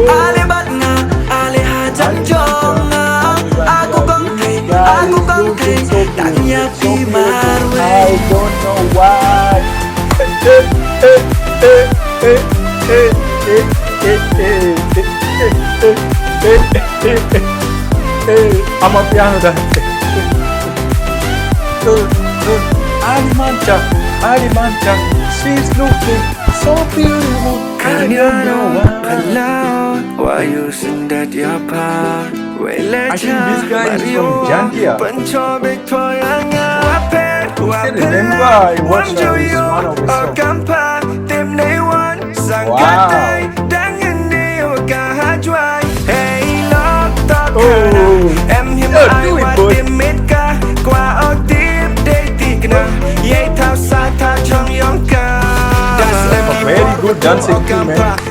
Ale bắt nga ale ha chẳng cho nga aku không thể đang nhạc đi mà I don't know why. I'm a piano dancer. Ali Mancha, she's looking so beautiful. I don't know why. Why you sing that your part? I think this guy is from Jantia. I still remember I watched this one of his songs. Wow. Em hiếm Oh, ai do it, qua boy. tim mít ca qua ở tiếp đây thì kena dây thao xa tha trong yong ca. Very good dancing too, man.